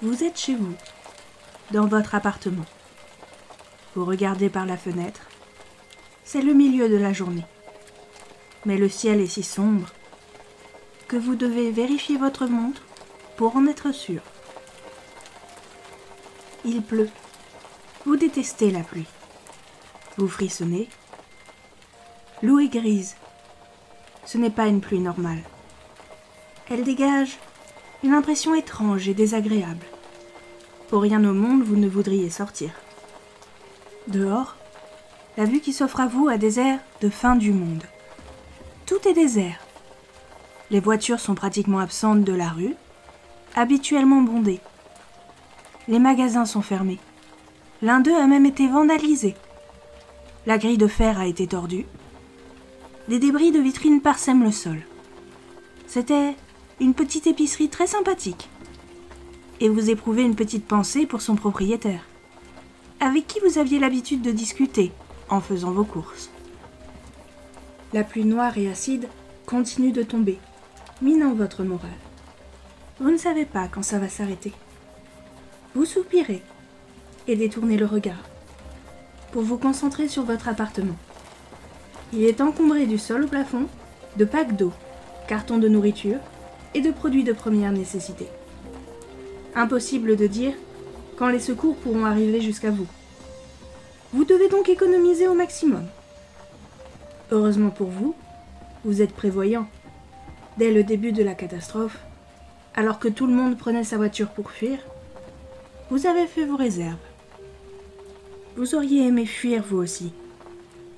Vous êtes chez vous, dans votre appartement. Vous regardez par la fenêtre. C'est le milieu de la journée. Mais le ciel est si sombre que vous devez vérifier votre montre pour en être sûr. Il pleut. Vous détestez la pluie. Vous frissonnez. L'eau est grise. Ce n'est pas une pluie normale. Elle dégage une impression étrange et désagréable. Pour rien au monde, vous ne voudriez sortir. Dehors, la vue qui s'offre à vous a des airs de fin du monde. Tout est désert. Les voitures sont pratiquement absentes de la rue, habituellement bondées. Les magasins sont fermés. L'un d'eux a même été vandalisé. La grille de fer a été tordue. Des débris de vitrines parsèment le sol. C'était une petite épicerie très sympathique. Et vous éprouvez une petite pensée pour son propriétaire, avec qui vous aviez l'habitude de discuter en faisant vos courses. La pluie noire et acide continue de tomber, minant votre morale. Vous ne savez pas quand ça va s'arrêter. Vous soupirez et détournez le regard pour vous concentrer sur votre appartement. Il est encombré du sol au plafond de packs d'eau, cartons de nourriture et de produits de première nécessité. Impossible de dire quand les secours pourront arriver jusqu'à vous. Vous devez donc économiser au maximum. Heureusement pour vous, vous êtes prévoyant. Dès le début de la catastrophe, alors que tout le monde prenait sa voiture pour fuir, vous avez fait vos réserves. Vous auriez aimé fuir vous aussi.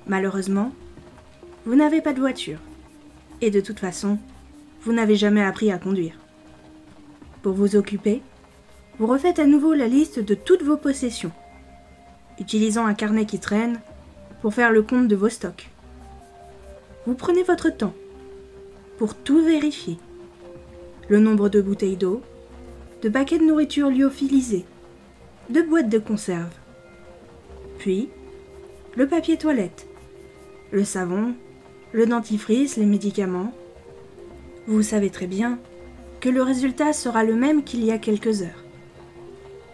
Malheureusement, vous n'avez pas de voiture. Et de toute façon, vous n'avez jamais appris à conduire. Pour vous occuper, vous refaites à nouveau la liste de toutes vos possessions, utilisant un carnet qui traîne pour faire le compte de vos stocks. Vous prenez votre temps pour tout vérifier. Le nombre de bouteilles d'eau, de paquets de nourriture lyophilisée, de boîtes de conserve. Puis, le papier toilette, le savon, le dentifrice, les médicaments. Vous savez très bien que le résultat sera le même qu'il y a quelques heures.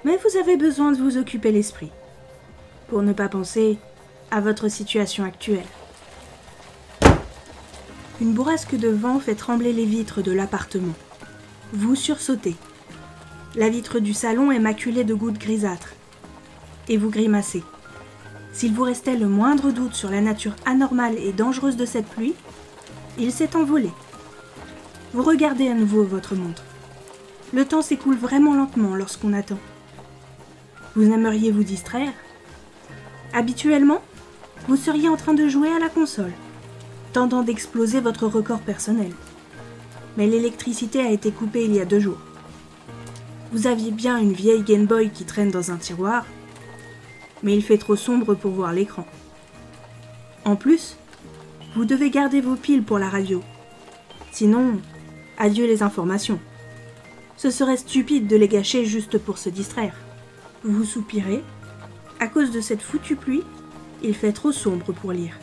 Mais vous avez besoin de vous occuper l'esprit, pour ne pas penser à votre situation actuelle. Une bourrasque de vent fait trembler les vitres de l'appartement. Vous sursautez. La vitre du salon est maculée de gouttes grisâtres. Et vous grimacez. S'il vous restait le moindre doute sur la nature anormale et dangereuse de cette pluie, il s'est envolé. Vous regardez à nouveau votre montre. Le temps s'écoule vraiment lentement lorsqu'on attend. Vous aimeriez vous distraire? Habituellement, vous seriez en train de jouer à la console, tentant d'exploser votre record personnel. Mais l'électricité a été coupée il y a 2 jours. Vous aviez bien une vieille Game Boy qui traîne dans un tiroir, mais il fait trop sombre pour voir l'écran. En plus, vous devez garder vos piles pour la radio. Sinon, adieu les informations. Ce serait stupide de les gâcher juste pour se distraire. Vous soupirez. À cause de cette foutue pluie, il fait trop sombre pour lire.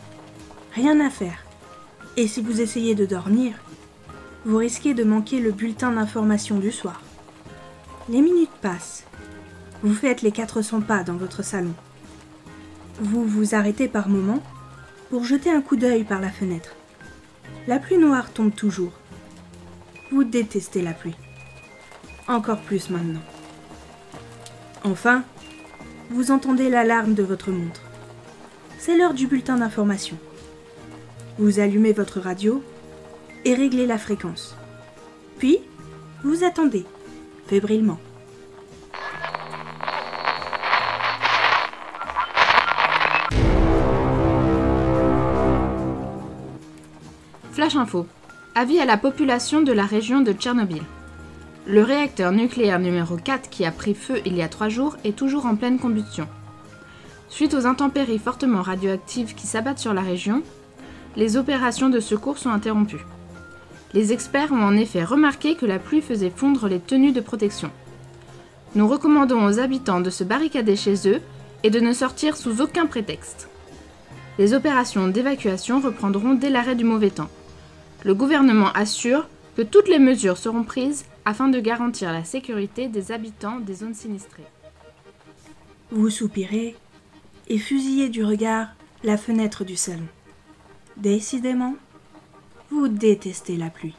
Rien à faire. Et si vous essayez de dormir, vous risquez de manquer le bulletin d'information du soir. Les minutes passent. Vous faites les 400 pas dans votre salon. Vous vous arrêtez par moments pour jeter un coup d'œil par la fenêtre. La pluie noire tombe toujours. Vous détestez la pluie. Encore plus maintenant. Enfin, vous entendez l'alarme de votre montre. C'est l'heure du bulletin d'information. Vous allumez votre radio et réglez la fréquence. Puis, vous attendez, fébrilement. Flash info. Avis à la population de la région de Tchernobyl. Le réacteur nucléaire numéro 4 qui a pris feu il y a 3 jours est toujours en pleine combustion. Suite aux intempéries fortement radioactives qui s'abattent sur la région, les opérations de secours sont interrompues. Les experts ont en effet remarqué que la pluie faisait fondre les tenues de protection. Nous recommandons aux habitants de se barricader chez eux et de ne sortir sous aucun prétexte. Les opérations d'évacuation reprendront dès l'arrêt du mauvais temps. Le gouvernement assure que toutes les mesures seront prises afin de garantir la sécurité des habitants des zones sinistrées. Vous soupirez et fusillez du regard la fenêtre du salon. Décidément, vous détestez la pluie.